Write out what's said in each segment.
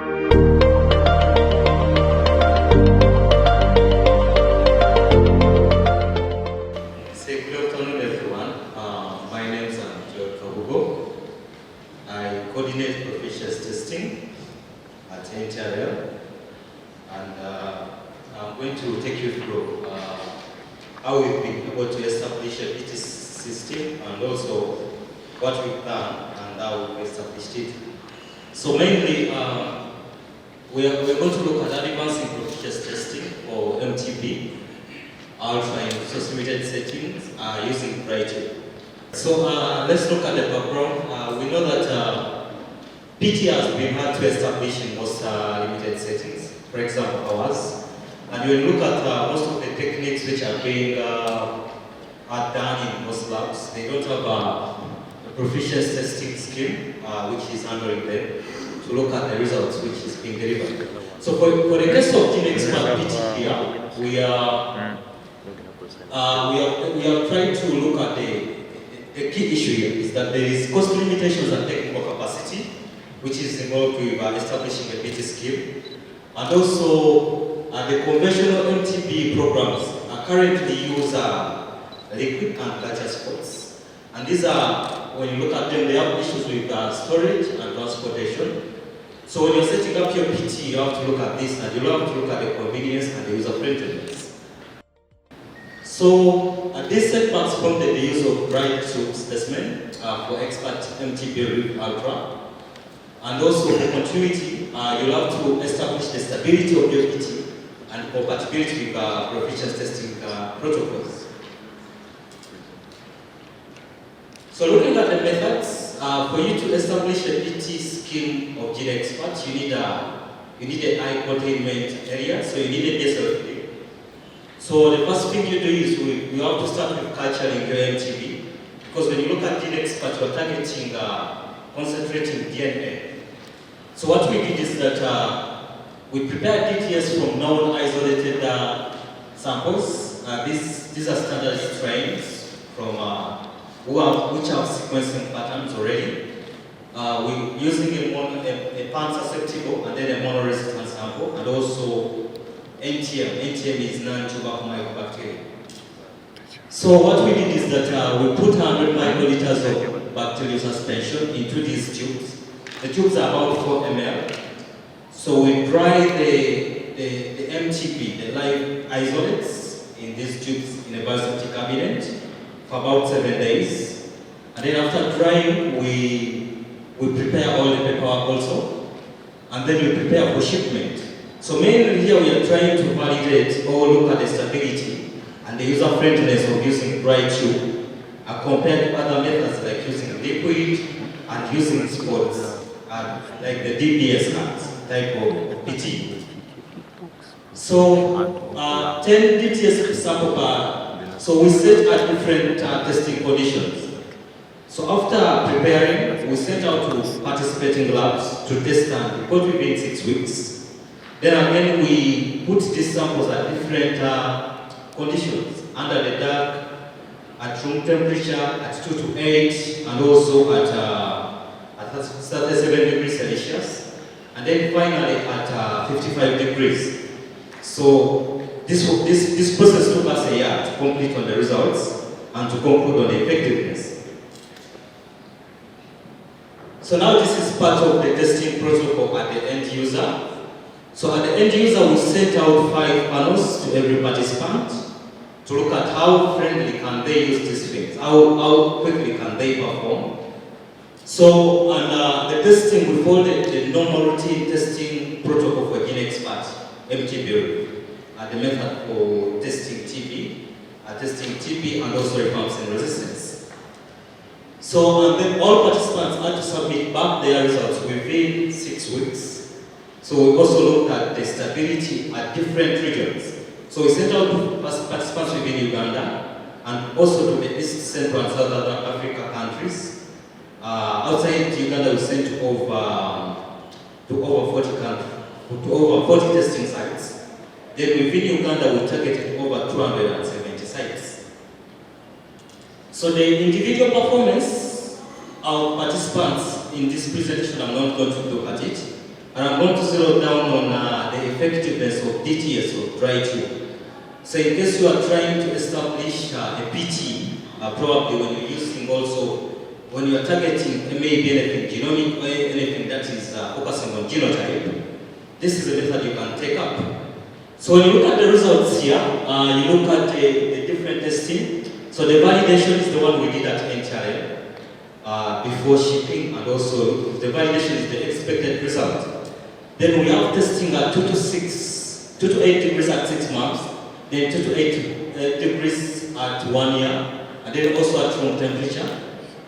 Good afternoon, everyone. My name is Kabugo. I coordinate proficiency testing at MTB, and I'm going to take you through how we've been able to establish a PT system and also what we've done and how we've established it. So mainly, we're going to look at advancing proficiency testing for MTB, Ultra in source limited settings using RIF. So let's look at the background. We know that PT has been hard to establish in most limited settings, for example HuQAS. And when you look at most of the techniques which are being done in most labs, they don't have a proficiency testing scheme which is handling them to look at the results which is being delivered. So for the case of xpert PT here, we are trying to look at the key issue here is that there is cost limitations and technical capacity, which is involved with establishing a PT scheme. And also, the conventional MTB programs currently use liquid and culture spots. And these are, when you look at them, they have issues with storage and transportation. So when you're setting up your PT, you have to look at this, and you have to look at the convenience and the user-friendliness. So these setbacks prompted the use of RIF specimen for xpert MTB RIF Ultra. And also for continuity, you'll have to establish the stability of your PT and compatibility with proficiency testing protocols. So looking at the methods, for you to establish a PT scheme of xpert, you need a high containment area, so you need a DSL. So the first thing you do is you have to start with culturing your MTB, because when you look at xpert, you're targeting concentrating DNA. So what we did is that we prepared DTS from known isolated samples. These are standard strains from which have sequencing patterns already. We're using a pan-susceptible and then a monoresistant sample, and also NTM. NTM is non-tobacco mycobacteria. So what we did is that we put 100 microliters of bacterial suspension into these tubes. The tubes are about 4 ml. So we dry the MTB, the live isolates, in these tubes in a biosafety cabinet for about 7 days. And then after drying, we prepare all the paperwork also. And then we prepare for shipment. So mainly here we are trying to validate or look at the stability and the user friendliness of using dry tube compared to other methods like using liquid and using spots, like the DBS type of PT. So 10 DTS sample per, so we set at different testing conditions. So after preparing, we sent out to participating labs to test and report within 6 weeks. Then again, we put these samples at different conditions, under the dark, at room temperature, at 2 to 8, and also at 37 degrees Celsius, and then finally at 55 degrees. So this process took us a year to complete on the results and to conclude on the effectiveness. So now this is part of the testing protocol at the end user. So at the end user, we sent out 5 panels to every participant to look at how friendly can they use these things, how quickly can they perform. So, and the testing, we followed the normal routine testing protocol for xpert MTB, the method for testing TB and also rifampicin resistance. So, and then all participants had to submit back their results within 6 weeks. So we also looked at the stability at different regions. So we sent out to participants within Uganda and also to the East Central and Southern Africa countries. Outside Uganda, we sent to over 40 testing sites. Then within Uganda, we targeted over 270 sites. So the individual performance of participants in this presentation, I'm not going to look at it. And I'm going to zero down on the effectiveness of DTS or dry tube. So in case you are trying to establish a PT, probably when you're using also, when you are targeting maybe anything genomic or anything that is focusing on genotype, this is a method you can take up. So when you look at the results here, you look at the different testing. So the validation is the one we did at NTRL before shipping, and also the validation is the expected result. Then we have testing at 2 to 8 degrees at 6 months, then 2 to 8 degrees at 1 year, and then also at room temperature.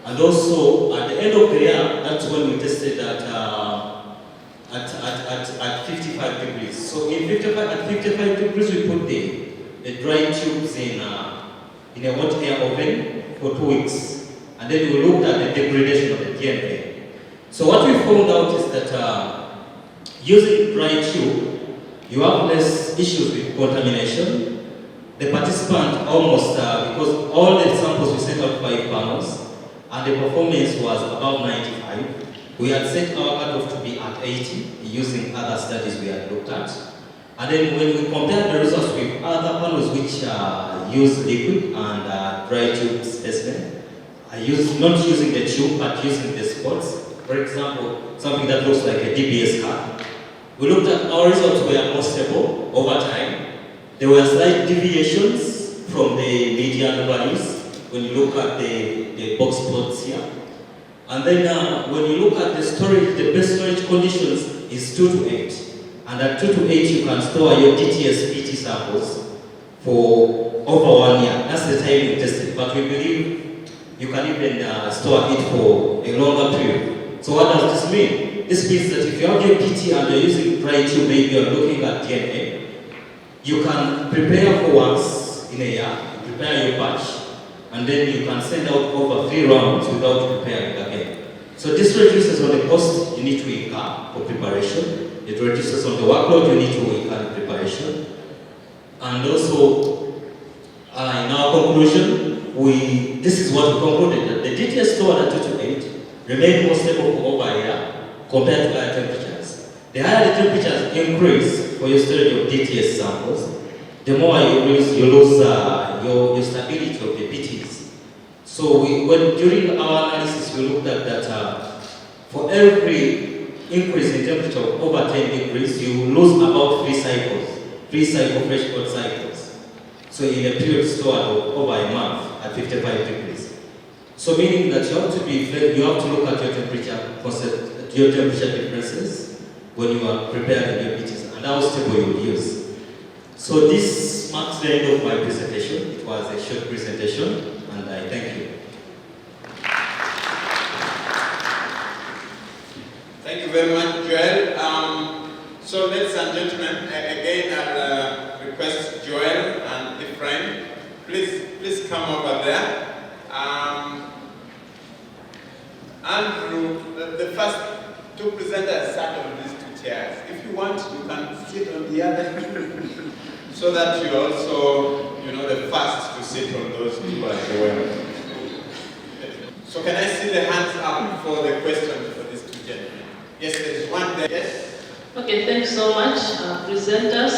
And also at the end of the year, that's when we tested at 55 degrees. So at 55 degrees, we put the dry tubes in a hot air oven for 2 weeks. And then we looked at the degradation of the DNA. So what we found out is that using dry tube, you have less issues with contamination. The participant almost, because all the samples we sent out 5 panels, and the performance was above 95. We had set our cutoff to be at 80 using other studies we had looked at. And then when we compared the results with other panels which use liquid and dry tube specimen, not using the tube but using the spots. For example, something that looks like a DBS card. We looked at our results were more stable over time. There were slight deviations from the median values when you look at the box plots here. And then when you look at the storage, the best storage conditions is 2 to 8. And at 2 to 8, you can store your DTS PT samples for over 1 year. That's the time we tested. But we believe you can even store it for a longer period. So what does this mean? This means that if you have your PT and you're using dry tube, maybe you're looking at DNA, you can prepare for once in a year, prepare your batch, and then you can send out over 3 rounds without preparing again. So this reduces on the cost you need to incur for preparation. It reduces on the workload you need to incur in preparation. And also, in our conclusion, this is what we concluded, that the DTS stored at 2 to 8 remain more stable for over a year compared to higher temperatures. The higher the temperatures increase for your storage of DTS samples, the more you lose your stability of the PTs. So during our analysis, we looked at that for every increase in temperature of over 10 degrees, you lose about 3 cycle fresh cold cycles. So in a period stored of over a month at 55 degrees. So meaning that you have to look at your temperature differences when you are preparing your PTs and how stable you will use. So this marks the end of my presentation. It was a short presentation, and I thank you. Thank you very much, Joel. So ladies and gentlemen, again I'll request Joel and Ephraim, please come over there. Andrew, the first 2 presenters sat on these 2 chairs. If you want, you can sit on the other so that you're also, the first to sit on those 2 as well. So can I see the hands up for the questions for these 2 gentlemen? Yes, there's one there. Yes? Okay, thanks so much, presenters.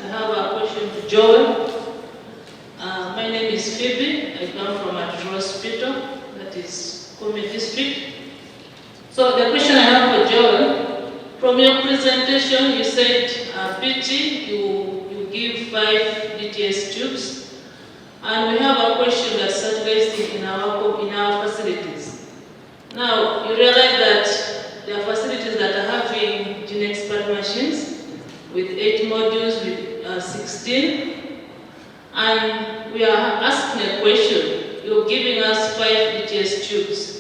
I have a question to Joel. My name is Phoebe. I come from a hospital, that is Kumi district. So the question I have for Joel, from your presentation, you said PT, you give 5 DTS tubes, and we have a question that's circulating in our facilities. Now, you realize that there are facilities that are having gene expert machines with 8 modules, with 16, and we are asking a question. You're giving us 5 DTS tubes.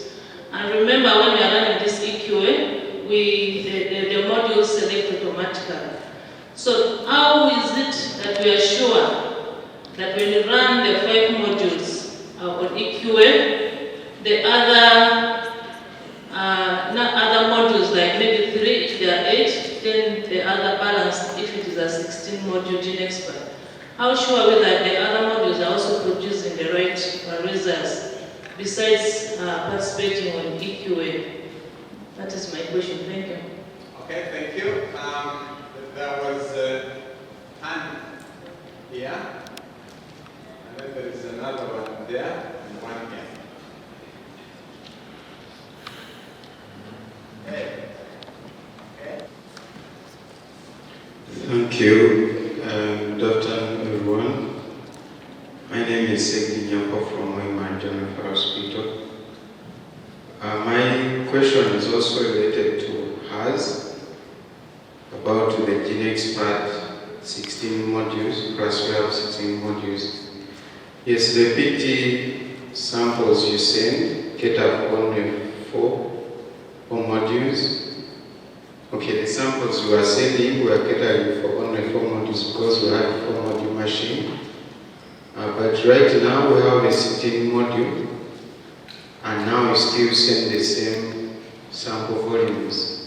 And remember, when we are running this EQA, the modules select automatically. So how is it that we are sure that when you run the 5 modules on EQA, the other modules, like maybe 3 if they are 8, then the other balance if it is a 16 module gene expert? How sure are we that the other modules are also producing the right results besides participating on EQA? That is my question. Thank you. Okay, thank you. There was a hand here, and then there is another one there, and one here. Okay. Okay. Thank you. Good afternoon, everyone. My name is Segdi Nyako from General Hospital. My question is also related to HuQAS, about the xpert 16 modules, plus we have 16 modules. Yes, the PT samples you send cater for only four modules. Okay, the samples we are sending, we are catering for only 4 modules because we have a 4-module machine. But right now we have a 16 module, and now we still send the same sample volumes.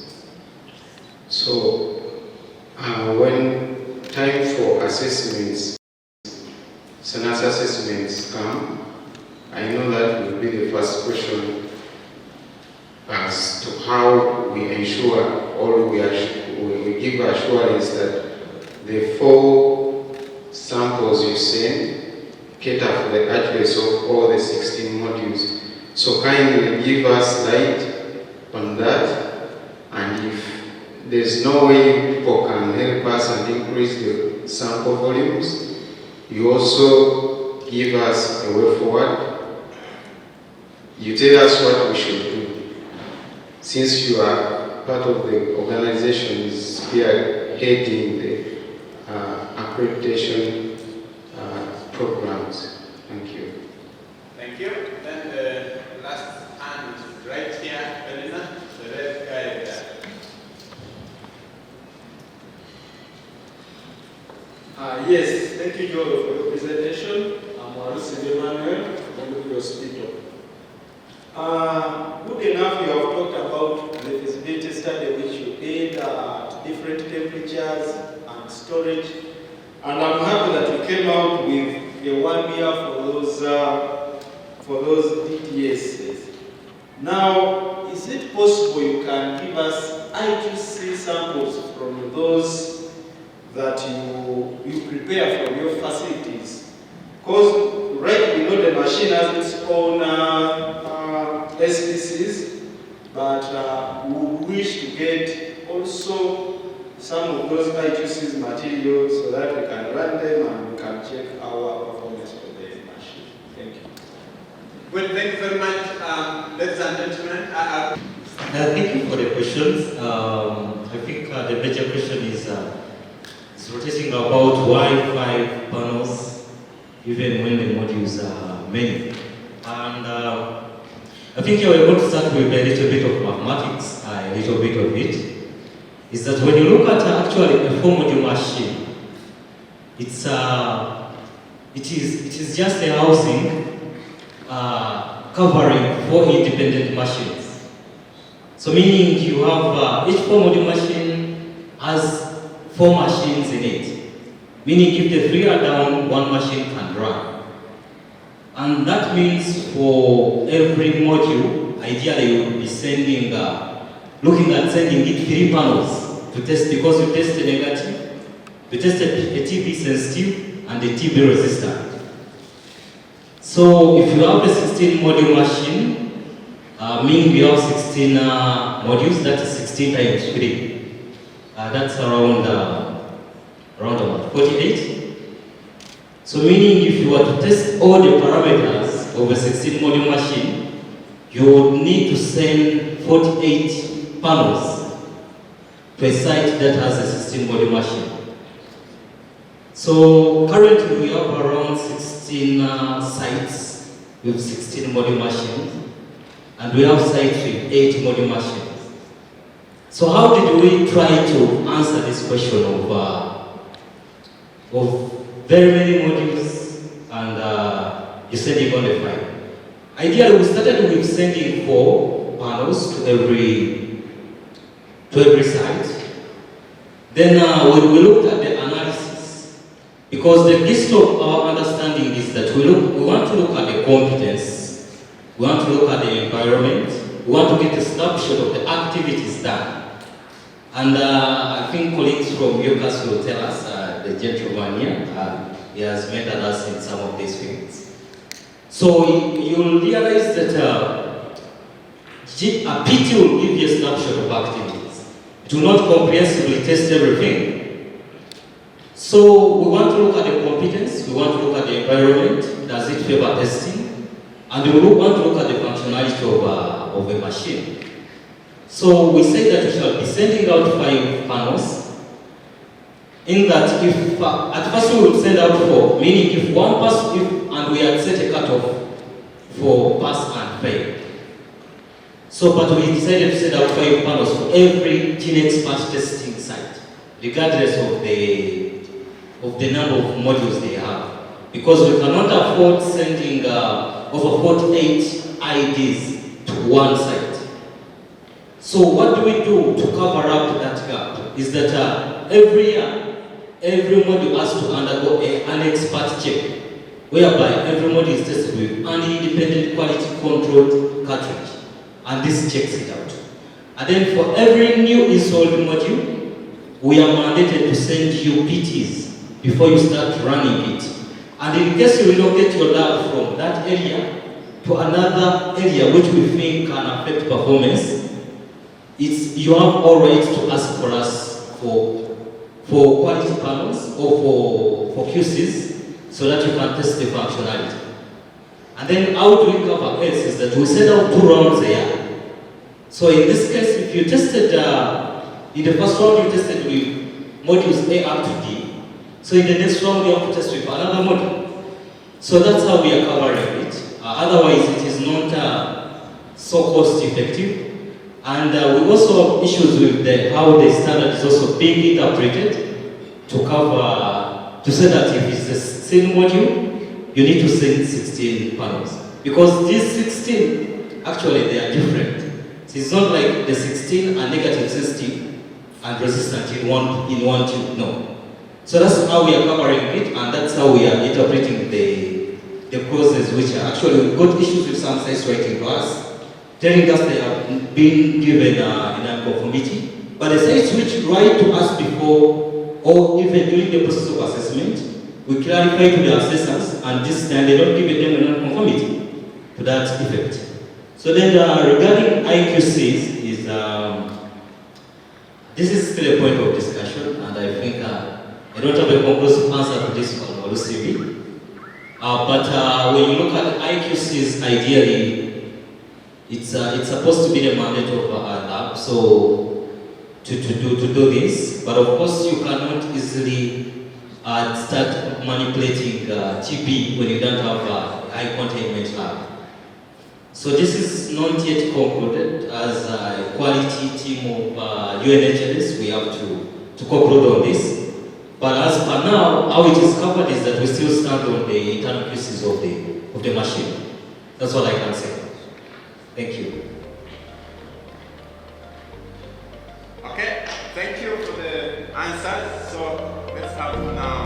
So when time for assessments, SNAS assessments come, I know that will be the first question as to how we ensure or we give assurance that the 4 samples you send cater for the accuracy of all the 16 modules. So kindly give us light on that, and if there's no way people can help us and increase the sample volumes, you also give us a way forward. You tell us what we should do. Since you are part of the organization spearheading the accreditation programs. Thank you. Thank you. Then the last hand right here, Elena, the red guy there. Yes, thank you, Joel, for your presentation. I'm Maurice Emmanuel from the hospital. Good enough, you have talked about the feasibility study which you did at different temperatures and storage. And I'm happy that you came out with a 1 year for those DTSs. Now, is it possible you can give us HuQAS samples from those that you prepare from your facilities? Because right, we know the machine has its own SPCs, but we would wish to get also some of those HuQAS materials so that we can run them and we can check our performance of the machine. Thank you. Well, thank you very much, ladies and gentlemen. Thank you for the questions. I think the major question is rotating about why 5 panels even when the modules are many. And I think you are going to start with a little bit of mathematics, a little bit of it. Is that when you look at actually a 4-module machine, it is just a housing covering 4 independent machines. So meaning you have each 4-module machine has 4 machines in it. Meaning if the 3 are down, 1 machine can run. And that means for every module, ideally you will be sending looking at sending it 3 panels to test, because you test a negative, you test a TB sensitive and a TB resistant. So if you have a 16 module machine, meaning we have 16 modules, that is 16 times 3. That's around about 48. So meaning if you were to test all the parameters of a 16 module machine, you would need to send 48 panels to a site that has a 16 module machine. So currently we have around 16 sites with 16 module machines, and we have sites with 8 module machines. So how did we try to answer this question of very many modules and you sending only 5? Ideally, we started with sending 4 panels to every site. Then when we looked at the analysis, because the gist of our understanding is that we want to look at the competence, we want to look at the environment, we want to get a snapshot of the activities done. And I think colleagues from HuQAS will tell us, the gentleman here, he has mentored us in some of these fields. So you'll realize that a PT will give you a snapshot of activities. It will not comprehensively test everything. So we want to look at the competence, we want to look at the environment, does it favor testing, and we want to look at the functionality of a machine. So we say that we shall be sending out 5 panels, in that if, at first we would send out 4, meaning if one pass, and we had set a cutoff for pass and fail. So, but we decided to send out 5 panels for every GeneXpert testing site, regardless of the number of modules they have. Because we cannot afford sending over 48 IDs to one site. So what do we do to cover up that gap? Is that every year, every module has to undergo an expert check, whereby every module is tested with an independent quality controlled cartridge. And this checks it out. And then for every new installed module, we are mandated to send you PTs before you start running it. And in case you relocate your lab from that area to another area which we think can affect performance, you have all right to ask for us for quality panels or for QCs so that you can test the functionality. And then how do we cover else is that we send out 2 rounds a year. So in this case, if you tested, in the first round you tested with modules A up to D, so in the next round you have to test with another module. So that's how we are covering it. Otherwise it is not so cost effective. And we also have issues with how the standard is also being interpreted to cover, to say that if it's the same module, you need to send 16 panels. Because these 16, actually they are different. It's not like the 16 are negative sensitive and resistant in one tube, no. So that's how we are covering it, and that's how we are interpreting the process, which are actually, we've got issues with some sites writing to us, telling us they have been given a non-conformity. But the sites which write to us before, or even during the process of assessment, we clarify to the assessors, and this time they don't give them a non-conformity to that effect. So then regarding IQCs, this is still a point of discussion, and I think I don't have a conclusive answer to this one, Olusibi. But when you look at IQCs, ideally, it's supposed to be the mandate of our lab, so to do this. But of course, you cannot easily start manipulating TB when you don't have a high containment lab. So this is not yet concluded. As a quality team of UNHLS, we have to conclude on this. But as for now, how it is covered is that we still stand on the internal pieces of the machine. That's what I can say. Thank you. Okay, thank you for the answers. So let's have now